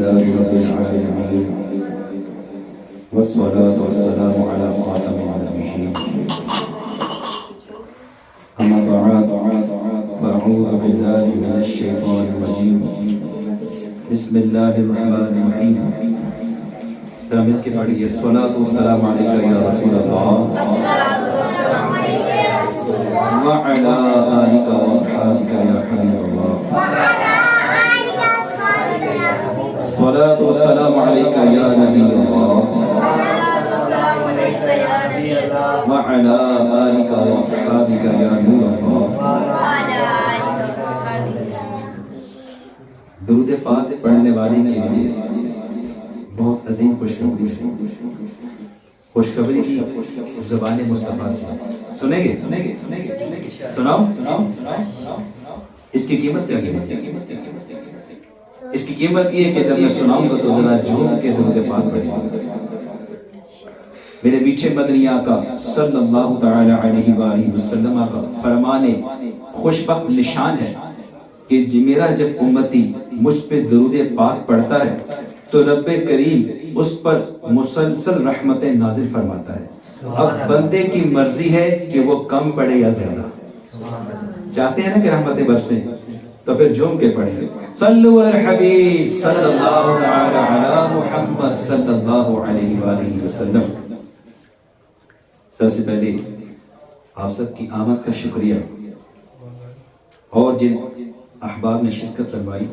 لله رب العالمين والصلاة والسلام على خاتم النبيين أما بعد فأعوذ بالله من الشيطان الرجيم بسم الله الرحمن الرحيم مل کے پڑھیے الصلاۃ والسلام علیک یا رسول اللہ وعلى آلك وأصحابك يا حبيب الله الصلاة والسلام عليك يا نبي الله وعلى آلك وأصحابك يا نور الله. درود پاک پڑھنے والے کے لیے بہت عظیم خوشخبری ہے. خوشخبری کی زبان مصطفیٰ سے سنیں گے. سناؤ. اس کی قیمت کیا ہے؟ اس کی قیمت یہ ہے کہ جب میں سناؤں گا تو ذرا جھوم کے درود پاک پڑھیں. میرے پیچھے مدنی آقا صلی اللہ تعالی علیہ وآلہ وسلم کا فرمان خوشبخت نشان ہے کہ میرا جب امتی مجھ پہ درود پاک پڑھتا ہے تو رب کریم اس پر مسلسل رحمتیں نازل فرماتا ہے. اب بندے کی مرضی ہے کہ وہ کم پڑھے یا زیادہ. چاہتے ہیں نا کہ رحمتیں برسیں تو پھر جھوم کے پڑھیں. صلو علی الحبیب صلی اللہ تعالی علی محمد صلی اللہ علیہ وآلہ وسلم. سب سے پہلے آپ سب کی آمد کا شکریہ اور جن احباب نے شرکت فرمائی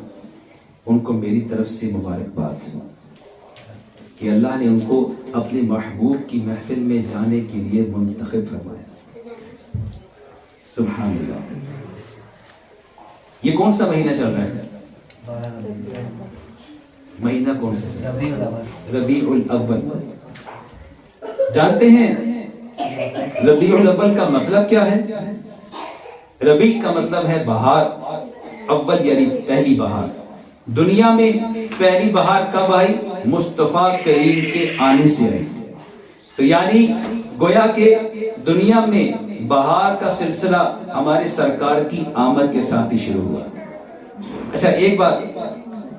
ان کو میری طرف سے مبارکباد کہ اللہ نے ان کو اپنے محبوب کی محفل میں جانے کے لیے منتخب فرمایا. سبحان اللہ. یہ کون سا مہینہ چل رہا ہے؟ مہینہ کون سا چل رہا ہے؟ ربیع الاول. جانتے ہیں ربیع الاول کا مطلب کیا ہے؟ ربیع کا مطلب ہے بہار. اول یعنی پہلی بہار. دنیا میں پہلی بہار کب آئی؟ مصطفیٰ کریم کے آنے سے آئی. تو یعنی گویا کہ دنیا میں بہار کا سلسلہ ہمارے سرکار کی آمد کے ساتھ ہی شروع ہوا. اچھا ایک بات,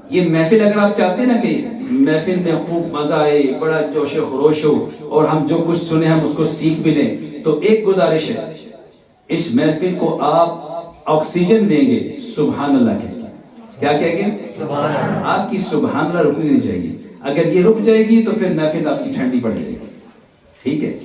یہ محفل اگر آپ چاہتے ہیں نا کہ محفل میں خوب مزہ آئے, بڑا جوش و خروش ہو اور ہم جو کچھ سنے ہم اس کو سیکھ بھی لیں, تو ایک گزارش ہے, اس محفل کو آپ آکسیجن دیں گے سبحان اللہ کہیں گے. کیا کہیں گے؟ سبحان اللہ. آپ کی سبحان اللہ رکنی نہیں چاہیے. اگر یہ رک جائے گی تو پھر محفل آپ کی ٹھنڈی پڑ جائے گی. ٹھیک ہے,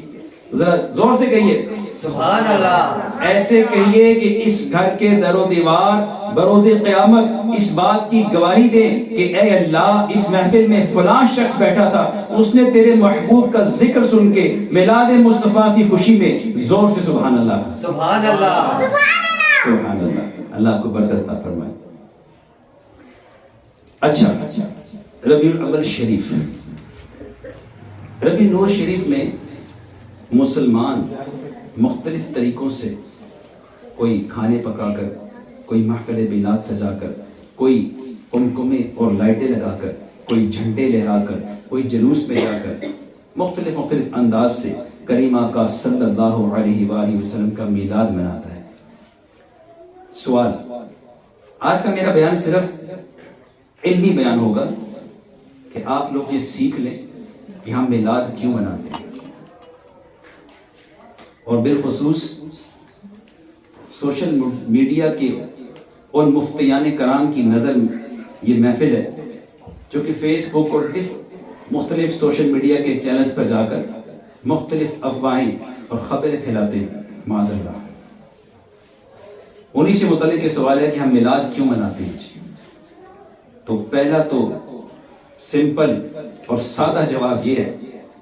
ذرا زور سے کہیے سبحان اللہ. ایسے کہیے کہ اس گھر کے در و دیوار بروز قیامت اس بات کی گواہی دے کہ اے اللہ اس محفل میں فلاں شخص بیٹھا تھا, اس نے تیرے محبوب کا ذکر سن کے میلاد مصطفیٰ کی خوشی میں زور سے سبحان اللہ. سبحان اللہ. سبحان اللہ. اللہ آپ کو برکت عطا فرمائے. اچھا, ربیع الاول شریف. ربیع الاول شریف میں مسلمان مختلف طریقوں سے, کوئی کھانے پکا کر, کوئی محفل میلاد سجا کر, کوئی قمقمے اور لائٹیں لگا کر, کوئی جھنڈے لہرا کر, کوئی جلوس میں جا کر مختلف انداز سے کریم آقا صلی اللہ علیہ وآلہ وسلم کا میلاد مناتا ہے. سوال, آج کا میرا بیان صرف علمی بیان ہوگا کہ آپ لوگ یہ سیکھ لیں کہ ہم میلاد کیوں مناتے ہیں, اور بالخصوص سوشل میڈیا کے اور مفتیان کرام کی نظر یہ محفل ہے جو کہ فیس بک اور مختلف سوشل میڈیا کے چینلز پر جا کر مختلف افواہیں اور خبریں پھیلاتے ہیں. معاذ اللہ. انہی سے متعلق یہ سوال ہے کہ ہم میلاد کیوں مناتے ہیں. تو پہلا تو سمپل اور سادہ جواب یہ ہے,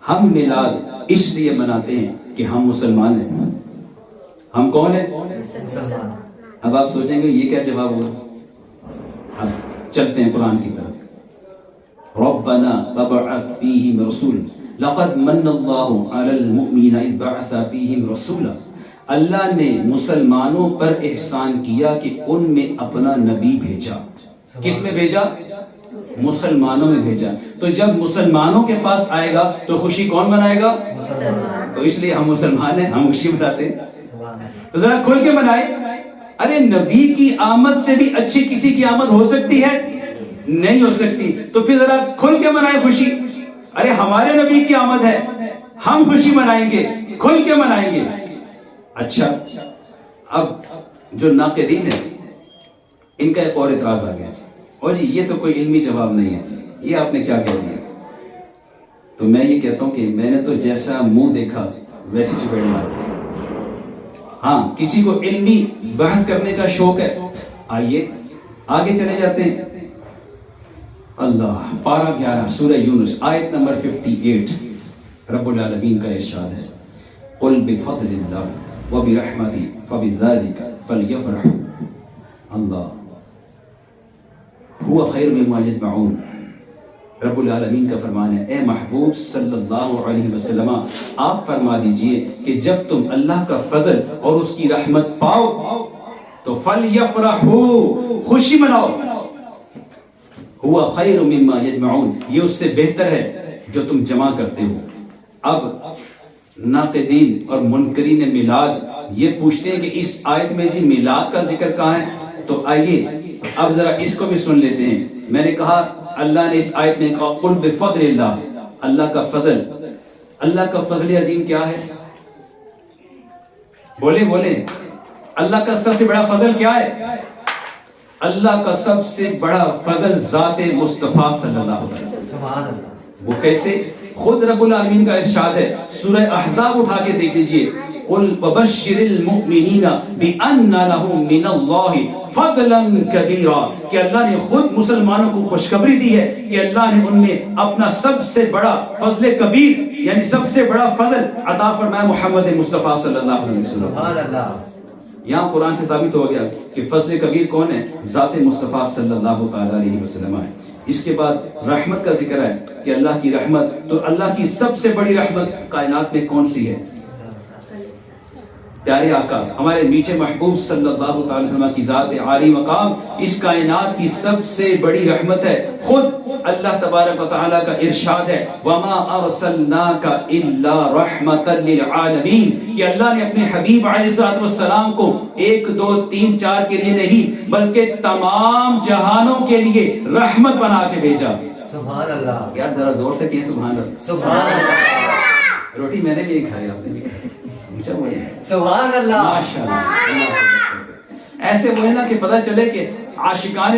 ہم میلاد اس لیے مناتے ہیں کہ ہم مسلمان ہیں. ہم کون ہیں؟ مسلمان. اب آپ سوچیں گے یہ کیا جواب ہوگا. اب چلتے ہیں قرآن کی طرف. ربنا وابعث فیہم رسولا لقد من اللہ علی المؤمنین اذ بعث فیہم رسولا. اللہ نے مسلمانوں پر احسان کیا کہ ان میں اپنا نبی بھیجا. کس میں بھیجا؟ مسلمانوں میں بھیجا. تو جب مسلمانوں کے پاس آئے گا تو خوشی کون منائے گا؟ مسلمان. تو اس لیے ہم مسلمان ہیں, ہم خوشی مناتے ہیں. تو ذرا کھل کے منائے. ارے نبی کی آمد سے بھی اچھی کسی کی آمد ہو سکتی ہے؟ نہیں ہو سکتی، تو پھر ذرا کھل کے منائیں خوشی. ارے ہمارے نبی کی آمد ہے، ہم خوشی منائیں گے، کھل کے منائیں گے. اچھا، اب جو ناقدین ہیں ان کا ایک اور اعتراض آ گیا، اور جی یہ تو کوئی علمی جواب نہیں ہے، یہ آپ نے کیا کہہ دیا. تو میں یہ کہتا ہوں کہ میں نے تو جیسا منہ دیکھا ویسی چپیڑ مار. ہاں، کسی کو علمی بحث کرنے کا شوق ہے، آئیے آگے چلے جاتے ہیں. اللہ، پارہ 11 سورہ یونس آیت نمبر 58. رب العالمین کا ارشاد ہے، قل بفضل اللہ وبرحمتہ فبذلک فلیفرحوا. اللہ هو خیر مما یجمعون. رب العالمین کا فرمان ہے، اے محبوب صلی اللہ علیہ وسلم آپ فرما دیجئے کہ جب تم اللہ کا فضل اور اس کی رحمت پاؤ تو فلیفرحوا، خوشی مناؤ. هو خیر مما یجمعون، یہ اس سے بہتر ہے جو تم جمع کرتے ہو. اب ناقدین اور منکرین میلاد یہ پوچھتے ہیں کہ اس آیت میں جی میلاد کا ذکر کہاں ہے؟ تو آئیے اب ذرا اس کو بھی سن لیتے ہیں. میں نے کہا اللہ نے اس آیت میں کہا قل بفضل اللہ، اللہ کا فضل. اللہ کا فضل عظیم کیا ہے؟ بولے بولے، اللہ کا سب سے بڑا فضل کیا ہے؟ اللہ کا سب سے بڑا فضل ذات مصطفیٰ صلی اللہ علیہ وسلم. سبحان اللہ. وہ کیسے؟ خود رب العالمین کا ارشاد ہے، سورہ احزاب اٹھا کے دیکھ لیجئے، قل وبشر المؤمنین بان لهم من اللہ فضلا کبیرا، کہ اللہ نے خود مسلمانوں کو خوشخبری دی ہے کہ اللہ نے ان میں اپنا سب سے بڑا فضل کبیر یعنی سب سے بڑا فضل عطا فرمایا محمد مصطفیٰ صلی اللہ علیہ وسلم. سبحان اللہ. یہاں قرآن سے ثابت ہو گیا کہ فضل کبیر کون ہے؟ ذات مصطفیٰ صلی اللہ تعالیٰ علیہ وسلم ہے. اس کے بعد رحمت کا ذکر ہے کہ اللہ کی رحمت، تو اللہ کی سب سے بڑی رحمت کائنات میں کون سی ہے؟ پیارے آقا ہمارے میٹھے محبوب صلی اللہ تعالی وسلم کی ذات عالی مقام اس کائنات کی سب سے بڑی رحمت ہے. خود اللہ تبارک و تعالی کا ارشاد ہے، وَمَا أَرْسَلْنَاكَ إِلَّا رَحْمَةً لِلْعَالَمِينَ، کہ اللہ نے اپنے حبیب علیہ السلام کو 1 2 3 4 کے لیے نہیں بلکہ تمام جہانوں کے لیے رحمت بنا کے بھیجا. سبحان اللہ. یار ذرا زور سے کہیں سبحان اللہ. سبحان اللہ. روٹی میں نے بھی کھائی، آپ نے بھی کھائی. سبحان اللہ. ایسے وہ ہے نا کہ پتہ چلے کہ عاشقان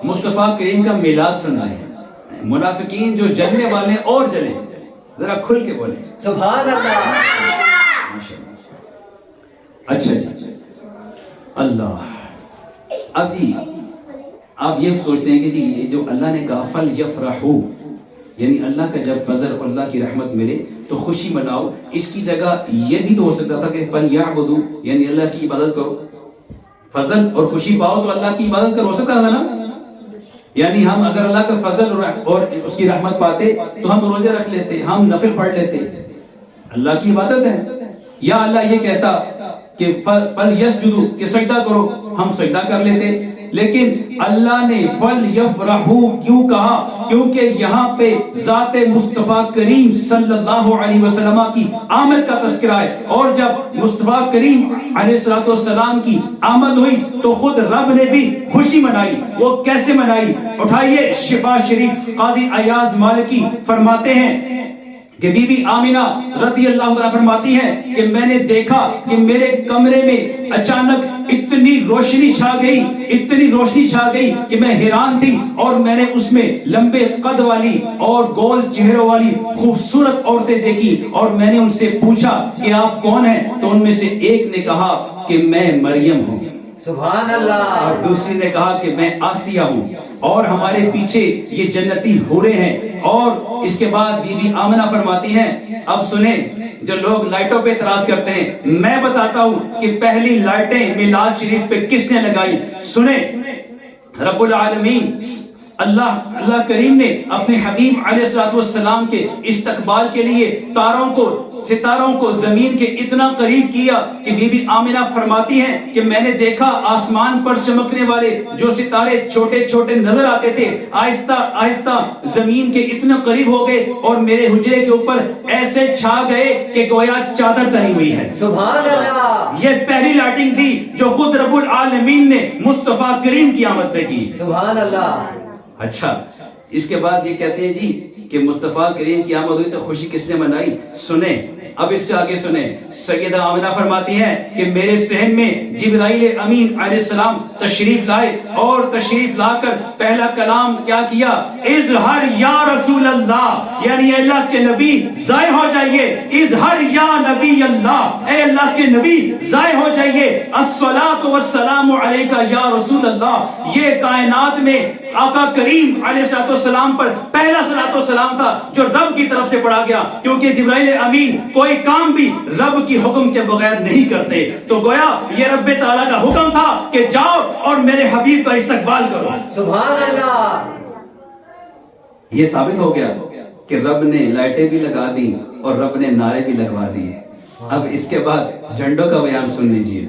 مصطفیٰ کریم کا میلاد سنائے. منافقین جو جلنے والے اور جلیں، ذرا کھل کے بولیں سبحان اللہ. اچھا جی اللہ. اب جی آپ یہ سوچتے ہیں کہ جی یہ جو اللہ نے کہا فَلْيَفْرَحُوا، یعنی اللہ کا جب فضل اور اللہ کی رحمت ملے تو خوشی مناؤ، اس کی جگہ یہ بھی تو ہو سکتا تھا کہ فَلْيَعْبُدُوا، یعنی اللہ کی عبادت کرو. فضل اور خوشی پاؤ تو اللہ کی عبادت کرو، ہو سکتا تھا نا. یعنی ہم اگر اللہ کا فضل اور اس کی رحمت پاتے تو ہم روزے رکھ لیتے، ہم نفل پڑھ لیتے. اللہ کی عبادت ہے. یا اللہ یہ کہتا کہ فَلْيَسْجُدُوا، کہ سجدہ کرو، ہم سجدہ کر لیتے. لیکن اللہ نے فَلْيَفْرَحُوا کیوں کہا؟ کیونکہ یہاں پہ ذات مصطفیٰ کریم صلی اللہ علیہ وسلم کی آمد کا تذکرہ ہے. اور جب مصطفیٰ کریم علیہ السلام کی آمد ہوئی تو خود رب نے بھی خوشی منائی. وہ کیسے منائی؟ اٹھائیے شفا شریف قاضی ایاز مالکی فرماتے ہیں کہ بی بی آمینہ رضی اللہ عنہا فرماتی ہیں کہ میں نے دیکھا کہ میرے کمرے میں اچانک اتنی روشنی چھا گئی کہ میں حیران تھی. اور میں نے اس میں لمبے قد والی اور گول چہروں والی خوبصورت عورتیں دیکھی. اور میں نے ان سے پوچھا کہ آپ کون ہیں؟ تو ان میں سے ایک نے کہا کہ میں مریم ہوں. سبحان اللہ. اور دوسری نے کہا کہ میں آسیہ ہوں. اور ہمارے پیچھے یہ جنتی حوریں ہیں. اور اس کے بعد بی بی آمنہ فرماتی ہیں، اب سنیں جو لوگ لائٹوں پہ اعتراض کرتے ہیں، میں بتاتا ہوں کہ پہلی لائٹیں میلاد شریف پہ کس نے لگائی. سنیں، رب العالمین اللہ کریم نے اپنے حبیب علیہ السلام کے استقبال کے لیے تاروں کو ستاروں کو زمین کے اتنا قریب کیا کہ بی بی آمنہ فرماتی ہیں کہ میں نے دیکھا آسمان پر چمکنے والے جو ستارے چھوٹے چھوٹے نظر آتے تھے آہستہ آہستہ زمین کے اتنا قریب ہو گئے اور میرے حجرے کے اوپر ایسے چھا گئے کہ گویا چادر تنی ہوئی ہے. سبحان اللہ. یہ پہلی لائٹنگ تھی جو خود رب العالمین نے مصطفیٰ کریم کی آمد پہ کی. سبحان اللہ. اچھا اس کے بعد یہ کہتے ہیں جی کہ مصطفیٰ کریم کی آمد ہوئی تو خوشی کس نے منائی؟ سنیں اب اس سے آگے سنیں. سیدہ آمنہ فرماتی ہیں کہ میرے صحن میں جبرائیل امین علیہ السلام تشریف لائے اور تشریف لا کر پہلا کلام کیا کیا؟ اظہر یا رسول اللہ، یعنی اے اللہ کے نبی ظاہر ہو جائیے. اظہر یا نبی اللہ، اے اللہ کے نبی ظاہر ہو جائیے. الصلاۃ والسلام علیک یا رسول اللہ، یہ کائنات میں آقا کریم علیہ السلام پر پہلا صلاۃ و سلام تھا جو رب کی طرف سے پڑھا گیا، کیونکہ جبرائیل امین کوئی کام بھی رب کی حکم کے بغیر نہیں کرتے. تو گویا یہ رب تعالیٰ کا حکم تھا کہ جاؤ اور میرے حبیب کا استقبال کرو. سبحان اللہ. یہ ثابت ہو گیا کہ رب نے لائٹیں بھی لگا دی اور رب نے نعرے بھی لگوا دیے. اب اس کے بعد جھنڈوں کا بیان سن لیجئے.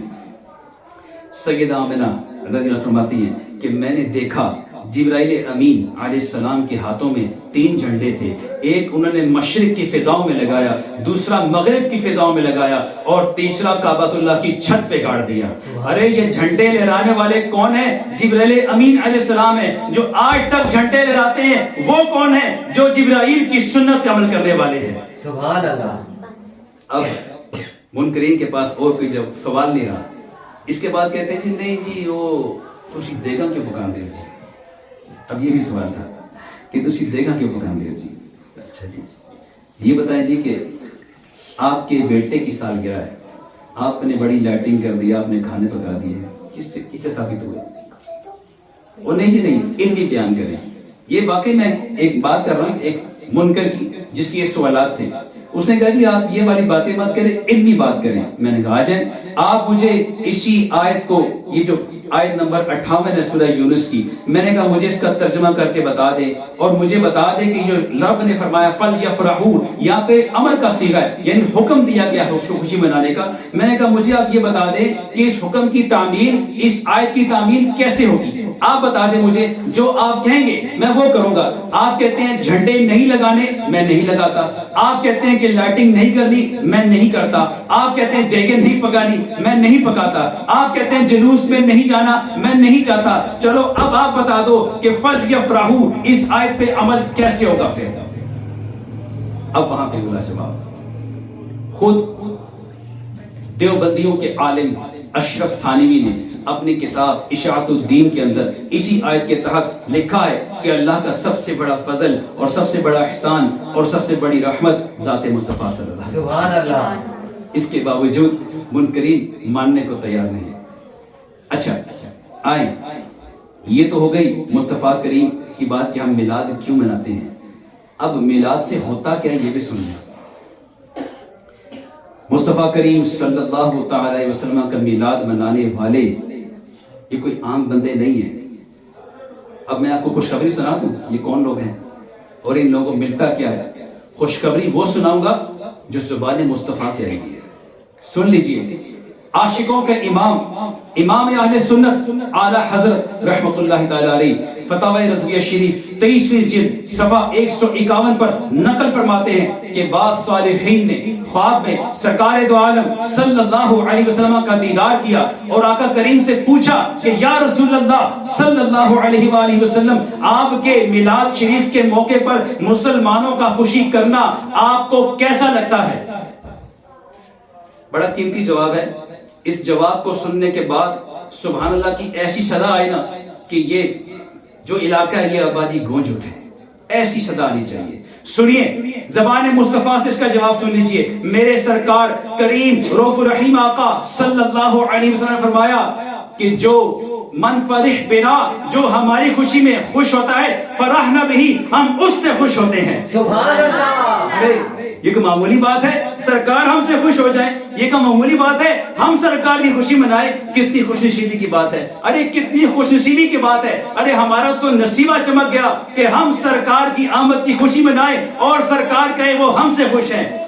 سیدہ آمنہ رضی اللہ فرماتی ہیں کہ میں نے دیکھا جبرائیل امین علیہ السلام کے ہاتھوں میں 3 جھنڈے تھے. ایک انہوں نے مشرق کی فضاؤں میں لگایا، دوسرا مغرب کی فضاؤں میں لگایا اور تیسرا کعبۃ اللہ کی چھت پہ گاڑ دیا. ارے یہ جھنڈے لہرانے والے کون ہیں؟ جبرائیل امین علیہ السلام ہیں. جو آج تک جھنڈے لہراتے ہیں وہ کون ہیں؟ جو جبرائیل کی سنت کا عمل کرنے والے ہیں. سبحان اللہ. اب منکرین کے پاس اور کوئی جب سوال نہیں رہا. اس کے بعد کہتے ہیں نہیں جی وہ خوشی دیگا کیوں پکان دے جی. اب یہ بھی سوال تھا کہ تسی دیگا کیوں پکان دے جی. اچھا جی یہ بتائیں جی کہ آپ کے بیٹے کی سالگرہ ہے، آپ نے بڑی لائٹنگ کر دی، آپ نے کھانے پکا دیے، کس سے ثابت ہوئے؟ وہ نہیں جی نہیں، علمی بیان کریں. یہ واقعی میں ایک بات کر رہا ہوں ایک منکر کی جس کی یہ سوالات تھے. اس نے کہا جی آپ یہ والی باتیں مت کریں، علمی بات کریں. میں نے کہا آ جائیں آپ مجھے اسی آیت کو، یہ جو آیت نمبر 58 ہے سورہ یونس کی، میں نے کہا مجھے اس کا ترجمہ کر کے بتا دیں اور مجھے بتا دیں کہ جو رب نے فرمایا فَلْيَفْرَحُوا، یہاں پہ امر کا صیغہ ہے یعنی حکم دیا گیا ہے خوشی منانے کا. میں نے کہا مجھے آپ یہ بتا دیں کہ اس حکم کی تعمیل، اس آیت کی تعمیل کیسے ہوگی. آپ بتا دیں مجھے، جو آپ کہیں گے میں وہ کروں گا. آپ کہتے ہیں جھنڈے نہیں لگانے، میں نہیں لگاتا. آپ کہتے ہیں کہ لائٹنگ نہیں کرنی، میں نہیں کرتا. آپ کہتے ہیں دیگیں نہیں پکانی، میں نہیں پکاتا. آپ کہتے ہیں جلوس میں نہیں جانا، میں نہیں چاہتا. چلو اب آپ بتا دو کہ فَلْيَفْرَحُوا اس آیت پہ عمل کیسے ہوگا. پھر اب وہاں پہ بولا جواب خود دیوبندیوں کے عالم اشرف تھانوی نے اپنی کتاب اشاعت الدین کے اندر اسی آیت کے تحت لکھا ہے کہ اللہ کا سب سے بڑا فضل اور سب سے بڑا احسان اور سب سے بڑی رحمت ذات مصطفیٰ صلی اللہ علیہ وسلم. سبحان اللہ. اس کے باوجود منکرین ماننے کو تیار نہیں. اچھا آئیں، یہ تو ہو گئی مصطفیٰ کریم کی بات کہ ہم میلاد کیوں مناتے ہیں. اب میلاد سے ہوتا کیا یہ بھی سن لیں. مصطفیٰ کریم صلی اللہ تعالی علیہ وسلم کا میلاد منانے والے یہ کوئی عام بندے نہیں ہیں. اب میں آپ کو خوشخبری سنا دوں یہ کون لوگ ہیں اور ان لوگوں کو ملتا کیا ہے. خوشخبری وہ سناؤں گا جو زبان مصطفیٰ سے آئی ہے. سن لیجئے. عاشقوں کے امام اہل سنت اعلیٰ حضرت رحمت اللہ تعالی علیہ فتاوی رضویہ شریف 23ویں جلد صفحہ 151 پر نقل فرماتے ہیں کہ بعض صالحین نے خواب میں سرکار دو عالم صلی اللہ علیہ وسلم کا دیدار کیا اور آقا کریم سے پوچھا کہ یا رسول اللہ صلی اللہ علیہ وآلہ وسلم آپ کے میلاد شریف کے موقع پر مسلمانوں کا خوشی کرنا آپ کو کیسا لگتا ہے. بڑا قیمتی جواب ہے. اس جواب کو سننے کے بعد سبحان اللہ کی ایسی صدا آئے نا کہ یہ جو علاقہ ہے یہ آبادی گونج اٹھے. ایسی صدا آنی چاہیے. سنیے زبان مصطفیٰ سے اس کا جواب سن لیجئے. میرے سرکار کریم رؤوف الرحیم آقا صلی اللہ علیہ وسلم نے فرمایا کہ جو من فرح بنا، جو ہماری خوشی میں خوش ہوتا ہے، فرحنا بھی، ہم اس سے خوش ہوتے ہیں. سبحان اللہ. یہ کوئی معمولی بات ہے سرکار ہم سے خوش ہو جائیں؟ یہ کوئی معمولی بات ہے ہم سرکار کی خوشی منائیں؟ کتنی خوش نصیبی کی بات ہے. ارے کتنی خوش نصیبی کی بات ہے. ارے ہمارا تو نصیبہ چمک گیا کہ ہم سرکار کی آمد کی خوشی منائیں اور سرکار کہے وہ ہم سے خوش ہیں.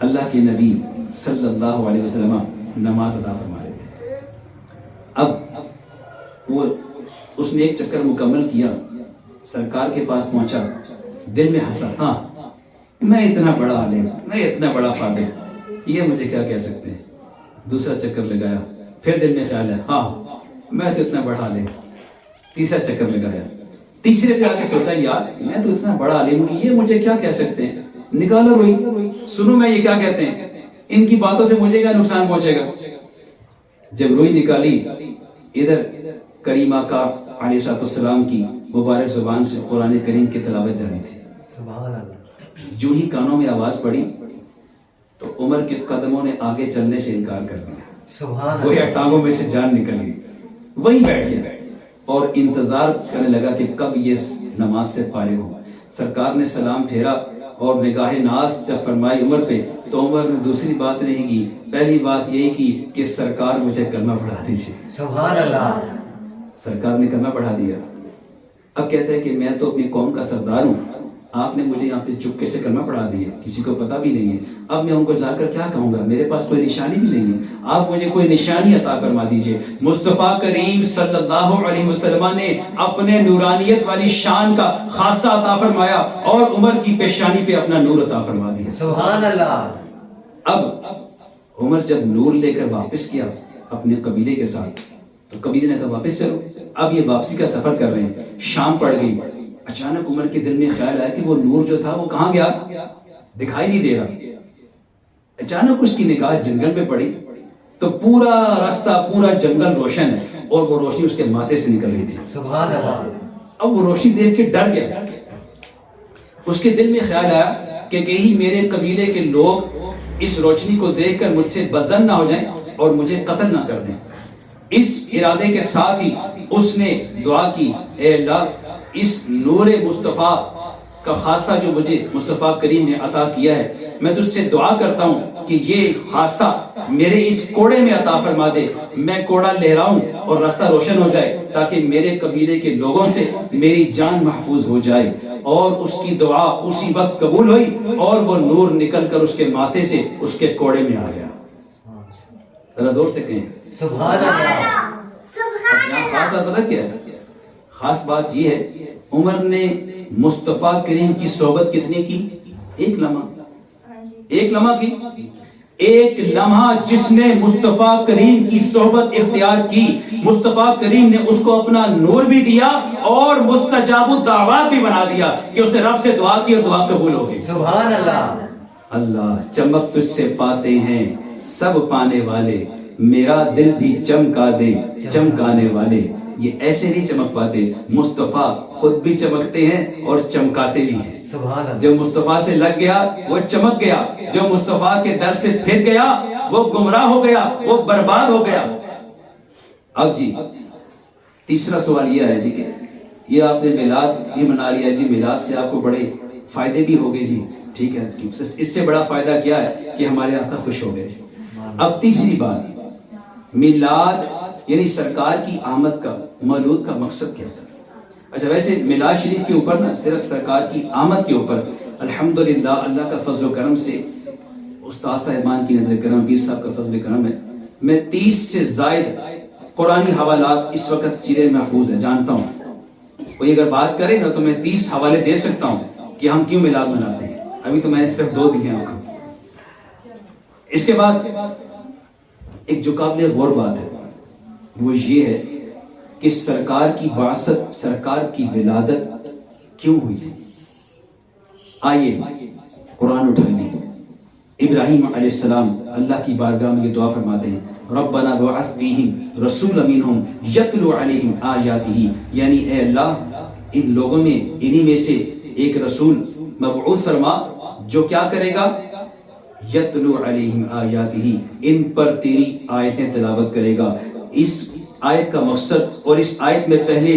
اللہ کے نبی صلی اللہ علیہ وسلم نماز ادا فرما رہے تھے. اب وہ اس نے ایک چکر مکمل کیا, سرکار کے پاس پہنچا, دل میں ہنسا, ہاں میں اتنا بڑا عالم, میں اتنا بڑا فاضل, یہ مجھے کیا کہہ سکتے ہیں. دوسرا چکر لگایا, پھر دل میں خیال ہے ہاں میں تو اتنا بڑا عالم. تیسرا چکر لگایا, تیسرے پہ آ کے سوچا یار میں تو اتنا بڑا عالم ہوں, یہ مجھے کیا کہہ سکتے ہیں. نکالا روئی, سنو میں یہ کیا کہتے ہیں, ان کی باتوں سے مجھے کیا نقصان پہنچے گا. جب روئی نکالی, ادھر کریم آقا علیہ السلام کی مبارک زبان سے قرآن کریم کی تلاوت جاری تھی. سبحان اللہ. جو ہی کانوں میں آواز پڑی تو عمر کے قدموں نے آگے چلنے سے انکار کر دیا. سبحان گویا اللہ. ٹانگوں میں سے جان نکل گئی. وہیں بیٹھ گیا اور انتظار کرنے لگا کہ کب یہ نماز سے فارغ ہو. سرکار نے سلام پھیرا اور نگاہ ناز جب فرمائی عمر پہ, تو عمر نے دوسری بات نہیں کی, پہلی بات یہی کی کہ سرکار مجھے کلمہ پڑھا دیجیے. سبحان اللہ. سرکار نے کلمہ پڑھا دیا. اب کہتا ہے کہ میں تو اپنی قوم کا سردار ہوں, آپ نے مجھے یہاں پہ چپکے سے کلمہ پڑھا دیا, کسی کو پتہ بھی نہیں ہے. اب میں ان کو جا کر کیا کہوں گا, میرے پاس کوئی نشانی بھی نہیں ہے. آپ مجھے کوئی نشانی عطا فرما دیجئے. مصطفیٰ کریم صلی اللہ علیہ وسلم نے اپنے نورانیت والی شان کا خاصہ عطا فرمایا اور عمر کی پیشانی پہ اپنا نور عطا فرما دیا. سبحان اللہ. اب عمر جب نور لے کر واپس کیا اپنے قبیلے کے ساتھ, تو قبیلے نے کہا واپس چلو. اب یہ واپسی کا سفر کر رہے ہیں, شام پڑ گئی. اچانک عمر کے دل میں خیال آیا کہ وہ نور جو تھا وہ کہاں گیا, دکھائی نہیں دے رہا. اچانک اس کی نگاہ جنگل میں پڑی تو پورا راستہ, پورا جنگل روشن ہے اور وہ روشنی اس کے ماتھے سے نکل رہی تھی. سبحان اللہ. اب وہ روشنی دیکھ کے ڈر گیا. اس کے دل میں خیال آیا کہ کہیں میرے قبیلے کے لوگ اس روشنی کو دیکھ کر مجھ سے بدظن نہ ہو جائیں اور مجھے قتل نہ کر دیں. اس ارادے کے ساتھ ہی اس نے دعا کی, اے اللہ اس نور مصطفیٰ کا خاصہ جو مجھے مصطفیٰ کریم نے عطا کیا ہے, میں تجھ سے دعا کرتا ہوں کہ یہ خاصہ میرے اس کوڑے میں عطا فرما دے. میں کوڑا لہراؤں اور راستہ روشن ہو جائے تاکہ میرے قبیلے کے لوگوں سے میری جان محفوظ ہو جائے. اور اس کی دعا اسی وقت قبول ہوئی اور وہ نور نکل کر اس کے ماتھے سے اس کے کوڑے میں آ گیا. ذرا زور سے کہیں سبحان اللہ. یہاں خاص بات پتہ کیا ہے, خاص بات یہ ہے عمر نے مصطفیٰ کریم کی صحبت کتنی کی, ایک لمحہ کی. ایک لمحہ جس نے مصطفیٰ کریم کی صحبت اختیار کی, مصطفیٰ کریم نے اس کو اپنا نور بھی دیا اور مستجاب الدعوات بھی بنا دیا کہ اس نے رب سے دعا کی اور دعا قبول ہو گئی. سبحان اللہ. اللہ چمک تجھ سے پاتے ہیں سب پانے والے, میرا دل بھی چمکا دے چمکانے والے. یہ ایسے نہیں چمک پاتے, مصطفیٰ خود بھی چمکتے ہیں اور چمکاتے بھی ہیں. سبحان اللہ. جو مصطفیٰ سے لگ گیا وہ چمک گیا, جو مصطفیٰ کے در سے پھر گیا وہ گمراہ ہو گیا, وہ برباد ہو گیا. اب جی تیسرا سوال یہ ہے جی کہ یہ آپ نے میلاد یہ منا لیا جی, میلاد سے آپ کو بڑے فائدے بھی ہو گئے جی, ٹھیک ہے, اس سے بڑا فائدہ کیا ہے کہ ہمارے آقا خوش ہو گئے. اب تیسری بات, میلاد یعنی سرکار کی آمد کا مولود کا مقصد کیا تھا. اچھا ویسے میلاد شریف کے اوپر نا صرف سرکار کی آمد کے اوپر الحمدللہ اللہ کا فضل و کرم سے, استاد صاحبان کی نظر کرم, پیر صاحب کا فضل و کرم ہے, میں 30 سے زائد قرآنی حوالات اس وقت سیرے محفوظ ہیں. جانتا ہوں کوئی اگر بات کرے نا تو میں 30 حوالے دے سکتا ہوں کہ ہم کیوں میلاد مناتے ہیں. ابھی تو میں نے صرف 2 دیے ہیں آپ کو. اس کے بعد ایک جو قابل غور بات ہے وہ یہ ہے کہ سرکار کی بعثت, سرکار کی ولادت کیوں ہوئی ہے. آئیے قرآن اٹھائیے. ابراہیم علیہ السلام اللہ کی بارگاہ میں یہ دعا فرماتے ہیں, ربنا بعث فیہم رسولا منہم یتلو علیہم آیاتہ, یعنی اے اللہ ان لوگوں میں انہی میں سے ایک رسول مبعوث فرما جو کیا کرے گا, یتلو علیہم آیاتہ, ان پر تیری آیتیں تلاوت کرے گا. اس آیت کا مقصد اور اس آیت میں پہلے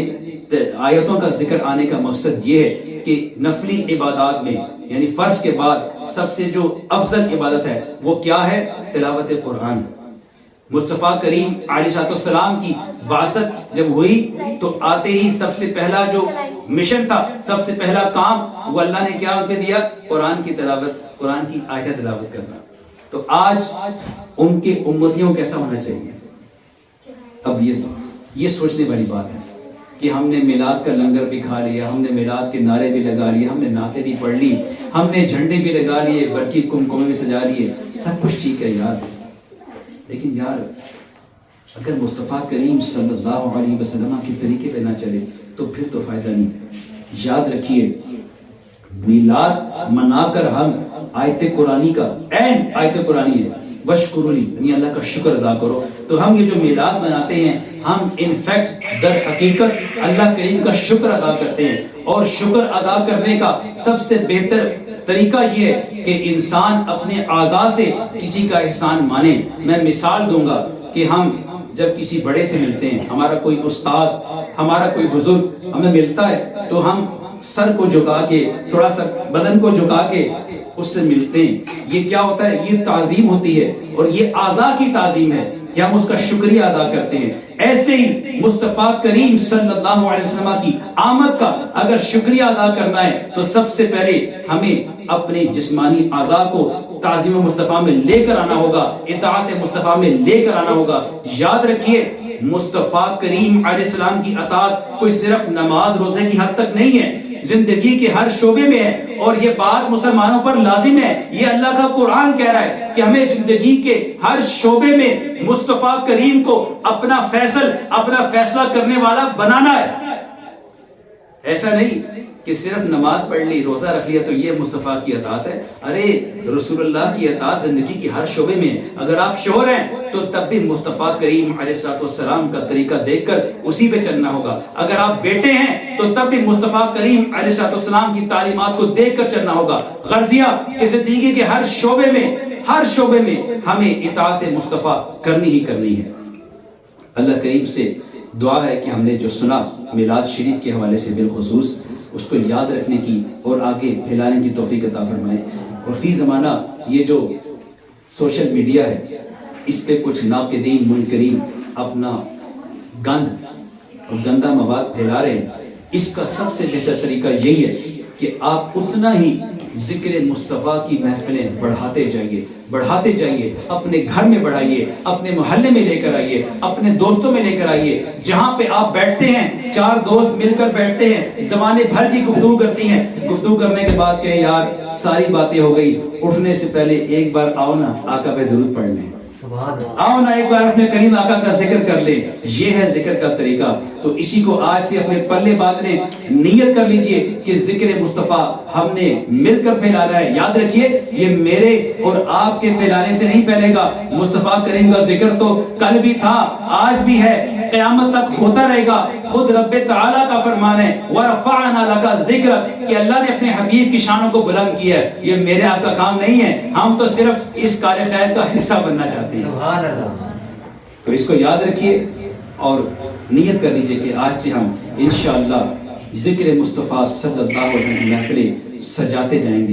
آیتوں کا ذکر آنے کا مقصد یہ ہے کہ نفلی عبادات میں یعنی فرض کے بعد سب سے جو افضل عبادت ہے وہ کیا ہے, تلاوت قرآن. مصطفیٰ کریم علیہ السلام کی بعثت جب ہوئی تو آتے ہی سب سے پہلا جو مشن تھا, سب سے پہلا کام وہ اللہ نے کیا ان پہ دیا, قرآن کی تلاوت, قرآن کی آیتیں تلاوت کرنا. تو آج ان کے امتیوں کیسا ہونا چاہیے؟ اب یہ سوچنے والی بات ہے کہ ہم نے میلاد کا لنگر بھی کھا لیا، ہم نے میلاد کے نعرے بھی لگا لیے، ہم نے نعتیں بھی پڑھ لی، ہم نے جھنڈے بھی لگا لیے، برقی کمکمے بھی سجا لیے، سب کچھ ٹھیک ہے یار، لیکن یار اگر مصطفیٰ کریم صلی اللہ علیہ وسلم کے طریقے پہ نہ چلے تو پھر تو فائدہ نہیں۔ یاد رکھیے میلاد منا کر ہم آیت قرآنی کا آیت قرآنی ہے وشکرنی، یعنی اللہ کا شکر ادا کرو، تو ہم یہ جو میلاد مناتے ہیں ہم انفیکٹ در حقیقت اللہ کریم کا شکر ادا کرتے ہیں، اور شکر ادا کرنے کا سب سے بہتر طریقہ یہ ہے کہ انسان اپنے اعضاء سے کسی کا احسان مانے۔ میں مثال دوں گا کہ ہم جب کسی بڑے سے ملتے ہیں، ہمارا کوئی استاد، ہمارا کوئی بزرگ ہمیں ملتا ہے تو ہم سر کو جھکا کے، تھوڑا سا بدن کو جھکا کے اس سے ملتے ہیں۔ یہ کیا ہوتا ہے؟ یہ تعظیم ہوتی ہے، اور یہ اعضاء کی تعظیم ہے کہ ہم اس کا شکریہ ادا کرتے ہیں۔ ایسے ہی مصطفیٰ کریم صلی اللہ علیہ وسلم کی آمد کا اگر شکریہ ادا کرنا ہے تو سب سے پہلے ہمیں اپنے جسمانی اعضاء کو تعظیم مصطفیٰ میں لے کر آنا ہوگا، اطاعت مصطفیٰ میں لے کر آنا ہوگا۔ یاد رکھیے مصطفیٰ کریم علیہ السلام کی اطاعت کوئی صرف نماز روزے کی حد تک نہیں ہے، زندگی کے ہر شعبے میں ہے، اور یہ بات مسلمانوں پر لازم ہے۔ یہ اللہ کا قرآن کہہ رہا ہے کہ ہمیں زندگی کے ہر شعبے میں مصطفیٰ کریم کو اپنا فیصلہ کرنے والا بنانا ہے۔ ایسا نہیں کہ صرف نماز پڑھ لی، روزہ رکھ لیا تو یہ مصطفیٰ کی اطاعت ہے۔ ارے رسول اللہ کی اطاعت زندگی کی ہر شعبے میں، اگر آپ شوہر ہیں تو تب بھی مصطفیٰ کریم علیہ السلام کا طریقہ دیکھ کر اسی پہ چلنا ہوگا، اگر آپ بیٹے ہیں تو تب بھی مصطفیٰ کریم علیہ السلام کی تعلیمات کو دیکھ کر چلنا ہوگا۔ غرضیہ کہ زندگی کے ہر شعبے میں ہمیں اطاعت مصطفیٰ کرنی ہی کرنی ہے۔ اللہ کریم سے دعا ہے کہ ہم نے جو سنا میلاد شریف کے حوالے سے بالخصوص اس کو یاد رکھنے کی اور آگے پھیلانے کی توفیق عطا فرمائے۔ اور فی زمانہ یہ جو سوشل میڈیا ہے اس پہ کچھ ناقدین منکرین اپنا گند اور گندا مواد پھیلا رہے ہیں، اس کا سب سے بہتر طریقہ یہی ہے کہ آپ اتنا ہی ذکر مصطفیٰ کی محفلیں بڑھاتے جائیے، اپنے گھر میں بڑھائیے، اپنے محلے میں لے کر آئیے، اپنے دوستوں میں لے کر آئیے، جہاں پہ آپ بیٹھتے ہیں 4 دوست مل کر بیٹھتے ہیں، زمانے بھر کی گفتگو کرتی ہیں، گفتگو کرنے کے بعد کہ یار ساری باتیں ہو گئی، اٹھنے سے پہلے ایک بار آؤ نا آقا پہ درود پڑھ لیں، آؤ نا ایک بار اپنے کریم آقا کا ذکر کر لیں۔ یہ ہے ذکر کا طریقہ، تو اسی کو آج سے اپنے پلے باندھنے نیت کر لیجئے کہ ذکر مصطفیٰ ہم نے مل کر پھیلانا ہے۔ یاد رکھیے یہ میرے اور آپ کے پھیلانے سے نہیں پھیلے گا، مصطفیٰ کریم کا ذکر تو کل بھی تھا، آج بھی ہے، قیامت تک ہوتا رہے گا۔ خود رب تعالیٰ کا فرمان ہے وَرَفَعْنَا لَكَ ذِكْرَكَ کہ اللہ نے اپنے حبیب کی شانوں کو بلند کیا ہے، یہ میرے آپ کا کام نہیں ہے، ہم تو صرف اس کار خیر کا حصہ بننا چاہتے ہیں۔ سبحان اللہ۔ تو اس کو یاد رکھیے اور نیت کر لیجئے کہ آج سے ہم انشاءاللہ ذکر مصطفیٰ صلی اللہ علیہ وسلم کی محفلیں سجاتے جائیں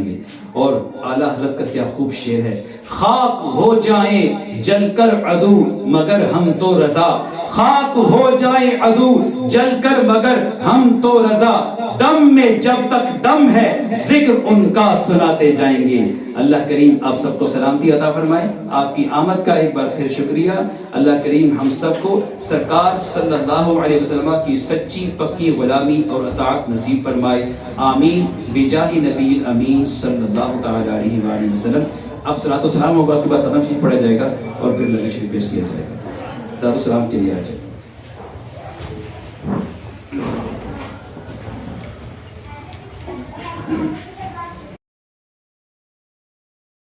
گے۔ اور اعلیٰ حضرت کا کیا خوب شعر ہے، خاک ہو جائیں جل کر عدو مگر ہم تو رضا، خاک ہو جائیں عدو جل کر مگر ہم تو رضا، دم میں جب تک دم ہے ذکر ان کا سناتے جائیں گے۔ اللہ کریم آپ سب کو سلامتی عطا فرمائے، آپ کی آمد کا ایک بار پھر شکریہ۔ اللہ کریم ہم سب کو سرکار صلی اللہ علیہ وسلم کی سچی پکی غلامی اور اطاعت نصیب فرمائے، آمین بجاہ نبی الامین صلی اللہ تعالی علیہ وآلہ وسلم۔ اب صلاۃ و سلام ہوگا، اس کے بعد ختم شریف پڑھا جائے گا اور پھر لنگر شریف پیش کیا جائے گا۔ صلاۃ و سلام کے لیے آ جائے۔